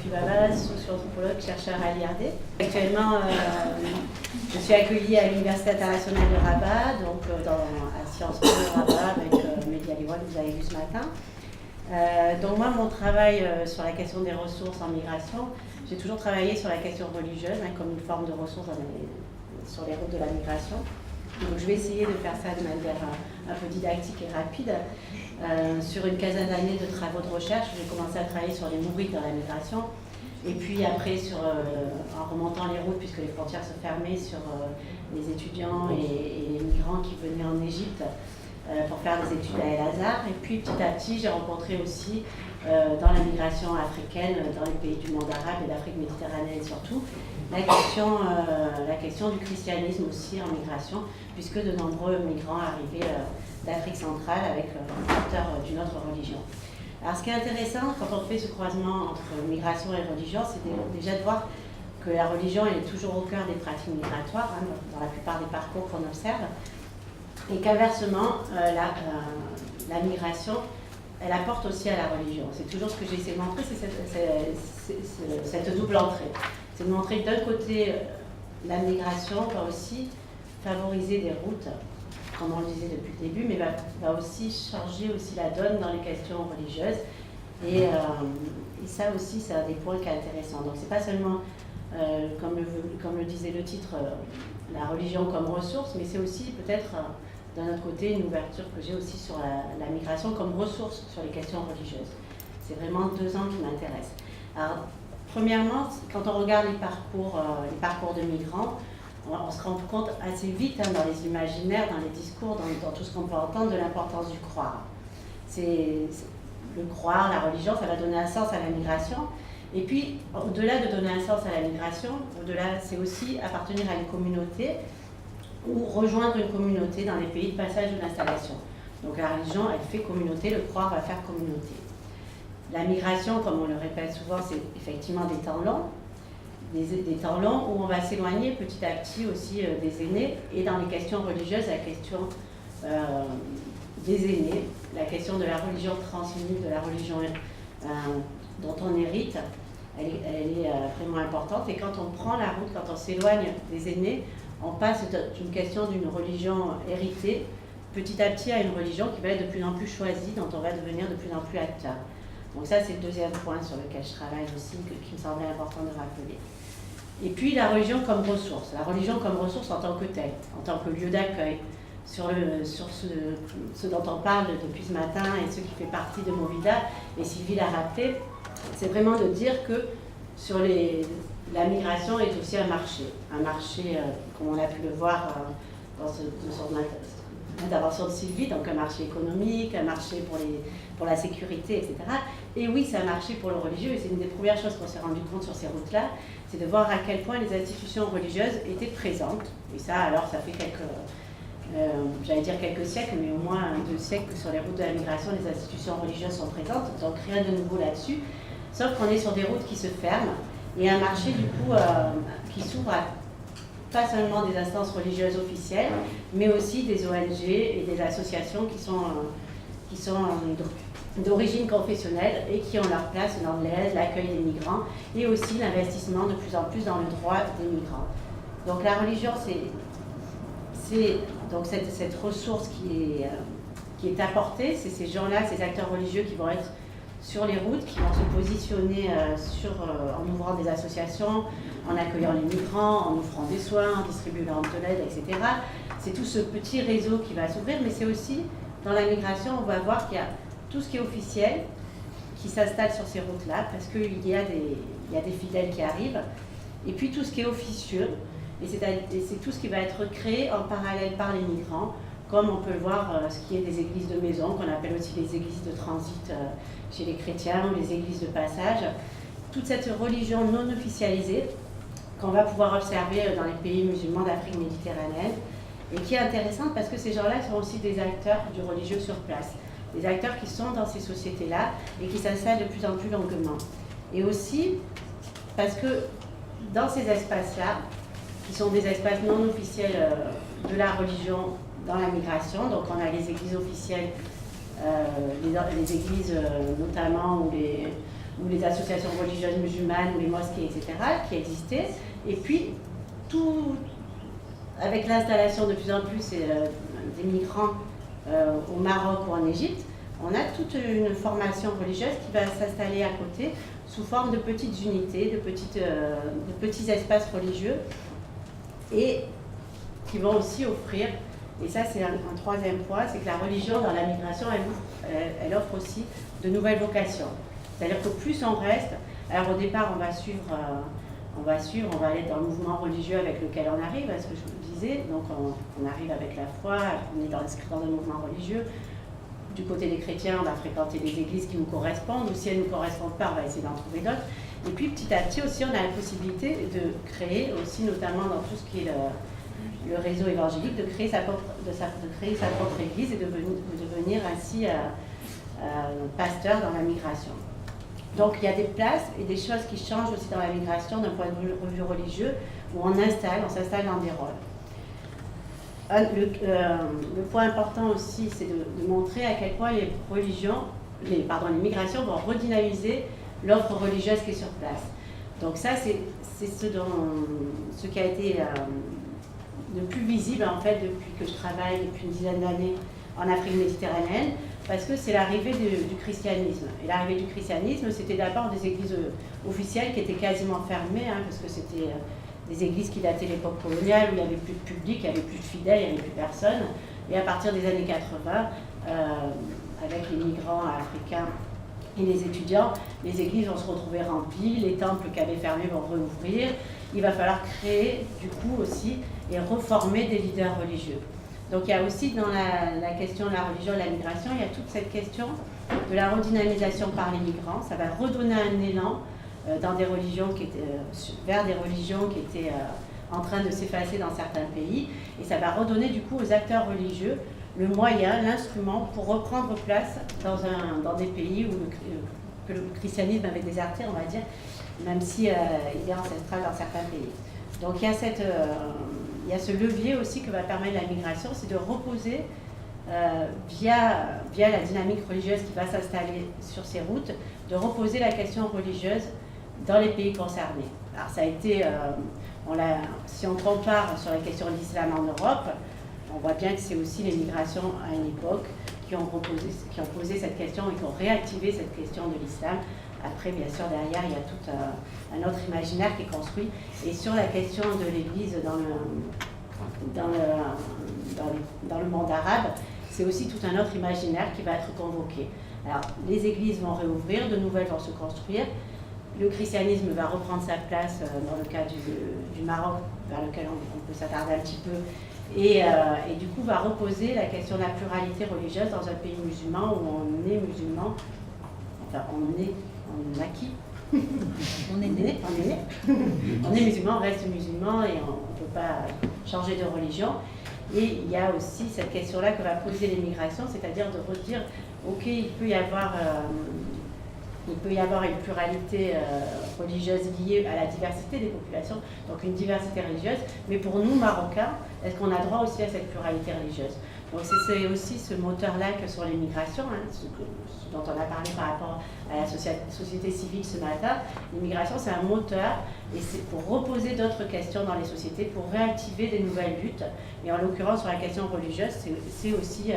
Sophie Babas, socio-anthropologue, chercheur à l'IRD. Actuellement, je suis accueillie à l'Université internationale de Rabat, donc à Sciences Po Rabat avec Mehdi Aliouane, que vous avez vu ce matin. Donc moi, mon travail sur la question des ressources en migration, j'ai toujours travaillé sur la question religieuse, comme une forme de ressources sur les routes de la migration. Donc je vais essayer de faire ça de manière un peu didactique et rapide. Sur une quinzaine d'années de travaux de recherche, j'ai commencé à travailler sur les mourides dans la migration. Et puis après, en remontant les routes, puisque les frontières se fermaient, sur les étudiants et les migrants qui venaient en Égypte pour faire des études à El-Azhar. Et puis petit à petit, j'ai rencontré aussi dans la migration africaine, dans les pays du monde arabe et d'Afrique méditerranéenne surtout, la question du christianisme aussi en migration, puisque de nombreux migrants arrivaient d'Afrique centrale avec un porteur d'une autre religion. Alors ce qui est intéressant quand on fait ce croisement entre migration et religion, c'est déjà de voir que la religion elle est toujours au cœur des pratiques migratoires, dans la plupart des parcours qu'on observe, et qu'inversement, la migration, elle apporte aussi à la religion. C'est toujours ce que j'ai essayé de montrer, c'est cette double entrée. C'est de montrer que d'un côté, la migration va aussi favoriser des routes, comme on le disait depuis le début, mais va aussi changer aussi la donne dans les questions religieuses. Et ça aussi, c'est un des points qui est intéressant. Donc c'est pas seulement, comme le disait le titre, la religion comme ressource, mais c'est aussi peut-être, d'un autre côté, une ouverture que j'ai aussi sur la migration comme ressource sur les questions religieuses. C'est vraiment deux angles qui m'intéressent. Alors, premièrement, quand on regarde les parcours de migrants, on se rend compte assez vite dans les imaginaires, dans les discours, dans tout ce qu'on peut entendre de l'importance du croire. Le croire, la religion, ça va donner un sens à la migration. Et puis, au-delà de donner un sens à la migration, c'est aussi appartenir à une communauté ou rejoindre une communauté dans les pays de passage ou d'installation. Donc la religion, elle fait communauté, le croire va faire communauté. La migration, comme on le répète souvent, c'est effectivement des temps longs, des temps longs où on va s'éloigner petit à petit aussi des aînés. Et dans les questions religieuses, la question des aînés, la question de la religion transmise, de la religion dont on hérite, elle est vraiment importante. Et quand on prend la route, quand on s'éloigne des aînés, on passe d'une question d'une religion héritée petit à petit à une religion qui va être de plus en plus choisie, dont on va devenir de plus en plus acteur. Donc ça, c'est le deuxième point sur lequel je travaille aussi, qui me semblait important de rappeler. Et puis la religion comme ressource. La religion comme ressource en tant que telle, en tant que lieu d'accueil, sur ce dont on parle depuis ce matin et ce qui fait partie de Movida, et Sylvie l'a rappelé, c'est vraiment de dire que la migration est aussi un marché, comme on a pu le voir dans son intervention de Sylvie, donc un marché économique, un marché pour la sécurité, etc. Et oui, c'est un marché pour le religieux, et c'est une des premières choses qu'on s'est rendu compte sur ces routes-là, c'est de voir à quel point les institutions religieuses étaient présentes. Et ça, alors, ça fait quelques siècles, mais au moins 2 siècles que sur les routes de la migration, les institutions religieuses sont présentes, donc rien de nouveau là-dessus, sauf qu'on est sur des routes qui se ferment, et un marché, du coup, qui s'ouvre à pas seulement des instances religieuses officielles, mais aussi des ONG et des associations qui sont d'origine confessionnelle et qui ont leur place dans l'aide, l'accueil des migrants et aussi l'investissement de plus en plus dans le droit des migrants. Donc la religion, c'est donc cette ressource qui est apportée, c'est ces gens-là, ces acteurs religieux qui vont être sur les routes, qui vont se positionner en ouvrant des associations, en accueillant les migrants, en offrant des soins, en distribuant de l'aide, etc. C'est tout ce petit réseau qui va s'ouvrir, mais c'est aussi, dans la migration, on va voir qu'il y a tout ce qui est officiel qui s'installe sur ces routes-là, parce qu'il y a des fidèles qui arrivent, et puis tout ce qui est officieux, et c'est tout ce qui va être créé en parallèle par les migrants, comme on peut le voir, ce qui est des églises de maison, qu'on appelle aussi les églises de transit chez les chrétiens, ou les églises de passage. Toute cette religion non officialisée qu'on va pouvoir observer dans les pays musulmans d'Afrique méditerranéenne, et qui est intéressante parce que ces gens-là sont aussi des acteurs du religieux sur place, des acteurs qui sont dans ces sociétés-là et qui s'installent de plus en plus longuement. Et aussi parce que dans ces espaces-là, qui sont des espaces non officiels de la religion dans la migration, donc on a les églises officielles, les églises notamment, ou les les associations religieuses musulmanes, les mosquées, etc., qui existaient. Et puis, tout, avec l'installation de plus en plus des migrants au Maroc ou en Égypte, on a toute une formation religieuse qui va s'installer à côté sous forme de petites unités, de petits espaces religieux et qui vont aussi offrir, et ça c'est un troisième point, c'est que la religion dans la migration, elle offre aussi de nouvelles vocations. C'est-à-dire que plus on reste, alors au départ on va aller dans le mouvement religieux avec lequel on arrive, à ce que je vous disais, donc on arrive avec la foi, on est inscrit dans un mouvement religieux. Du côté des chrétiens, on va fréquenter des églises qui nous correspondent, ou si elles ne nous correspondent pas, on va essayer d'en trouver d'autres. Et puis petit à petit aussi, on a la possibilité de créer aussi, notamment dans tout ce qui est le réseau évangélique, de créer sa propre église et de devenir ainsi pasteur dans la migration. Donc il y a des places et des choses qui changent aussi dans la migration d'un point de vue religieux, où on s'installe dans des rôles. Le point important aussi, c'est de montrer à quel point les migrations vont redynamiser l'offre religieuse qui est sur place. Donc ça, c'est ce qui a été le plus visible en fait depuis que je travaille depuis une dizaine d'années en Afrique méditerranéenne, parce que c'est l'arrivée du christianisme. Et l'arrivée du christianisme, c'était d'abord des églises officielles qui étaient quasiment fermées, parce que c'était des églises qui dataient de l'époque coloniale, où il n'y avait plus de public, il n'y avait plus de fidèles, il n'y avait plus personne. Et à partir des années 80, avec les migrants africains et les étudiants, les églises vont se retrouver remplies, les temples qui avaient fermé vont rouvrir. Il va falloir créer, du coup, aussi, et reformer des leaders religieux. Donc il y a aussi dans la question de la religion et de la migration, il y a toute cette question de la redynamisation par les migrants. Ça va redonner un élan dans des religions vers des religions qui étaient en train de s'effacer dans certains pays, et ça va redonner du coup aux acteurs religieux le moyen, l'instrument pour reprendre place dans des pays que le christianisme avait déserté, on va dire, même si il est ancestral dans certains pays. Donc il y a ce levier aussi que va permettre la migration, c'est de reposer via la dynamique religieuse qui va s'installer sur ces routes, de reposer la question religieuse dans les pays concernés. Alors ça a été, si on compare sur la question de l'islam en Europe, on voit bien que c'est aussi les migrations à une époque qui ont posé cette question et qui ont réactivé cette question de l'islam. Après, bien sûr, derrière, il y a tout un autre imaginaire qui est construit. Et sur la question de l'Église dans le monde arabe, c'est aussi tout un autre imaginaire qui va être convoqué. Alors, les églises vont réouvrir, de nouvelles vont se construire. Le christianisme va reprendre sa place dans le cas du Maroc, vers lequel on peut s'attarder un petit peu, et du coup va reposer la question de la pluralité religieuse dans un pays musulman où on est musulman, enfin on est acquis, on est né, on est musulman, on reste musulman et on ne peut pas changer de religion. Et il y a aussi cette question-là que va poser l'immigration, c'est-à-dire de redire, ok, il peut y avoir une pluralité religieuse liée à la diversité des populations, donc une diversité religieuse, mais pour nous, Marocains, est-ce qu'on a droit aussi à cette pluralité religieuse? Donc c'est aussi ce moteur-là que sur les migrations, ce dont on a parlé par rapport à la société civile ce matin. L'immigration, c'est un moteur, et c'est pour reposer d'autres questions dans les sociétés, pour réactiver des nouvelles luttes. Et en l'occurrence, sur la question religieuse, c'est aussi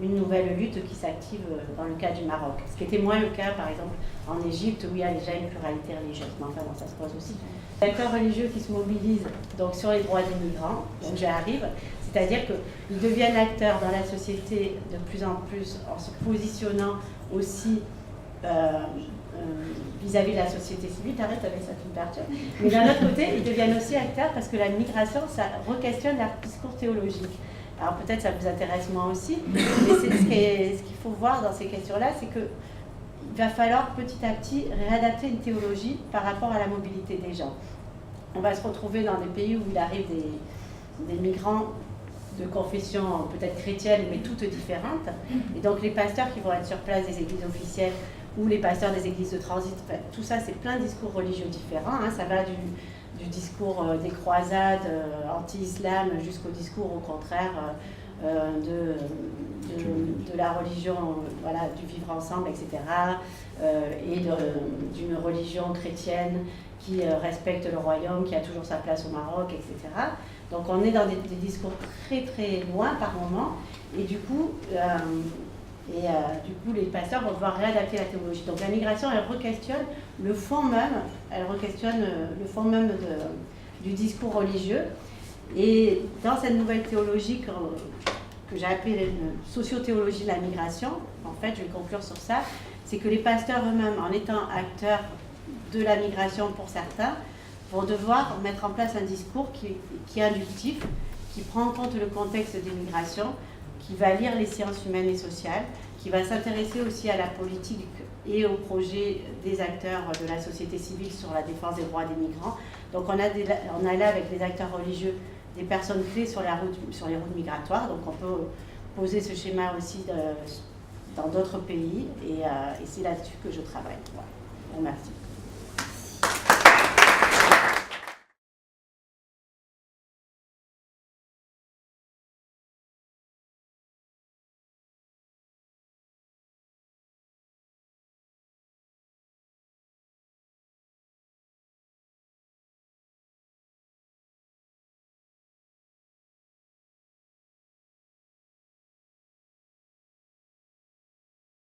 une nouvelle lutte qui s'active dans le cas du Maroc. Ce qui était moins le cas, par exemple, en Égypte, où il y a déjà une pluralité religieuse. Mais enfin, bon, ça se pose aussi. Les acteurs religieux qui se mobilisent donc, sur les droits des migrants, donc j'arrive, c'est-à-dire qu'ils deviennent acteurs dans la société de plus en plus en se positionnant aussi vis-à-vis de la société civile. T'arrêtes avec cette ouverture. Mais d'un autre côté, ils deviennent aussi acteurs parce que la migration, ça re-questionne leur discours théologique. Alors peut-être ça vous intéresse moi aussi, mais ce qu'il faut voir dans ces questions-là, c'est qu'il va falloir petit à petit réadapter une théologie par rapport à la mobilité des gens. On va se retrouver dans des pays où il arrive des migrants de confession peut-être chrétienne, mais toutes différentes. Et donc les pasteurs qui vont être sur place des églises officielles ou les pasteurs des églises de transit, enfin, tout ça c'est plein de discours religieux différents. Ça va du discours des croisades anti-islam jusqu'au discours au contraire de la religion, voilà, du vivre ensemble, etc. Et d'une religion chrétienne qui respecte le royaume, qui a toujours sa place au Maroc, etc. Donc on est dans des discours très très loin par moment, et du coup les pasteurs vont devoir réadapter la théologie. Donc la migration, elle re-questionne le fond même, du discours religieux. Et dans cette nouvelle théologie que j'ai appelée sociothéologie de la migration, en fait, je vais conclure sur ça, c'est que les pasteurs eux-mêmes, en étant acteurs de la migration pour certains, vont devoir mettre en place un discours qui est inductif, qui prend en compte le contexte des migrations, qui va lire les sciences humaines et sociales, qui va s'intéresser aussi à la politique et aux projets des acteurs de la société civile sur la défense des droits des migrants. Donc on a là avec les acteurs religieux des personnes clés sur les routes migratoires, donc on peut poser ce schéma aussi dans d'autres pays, et c'est là-dessus que je travaille. Voilà. Merci.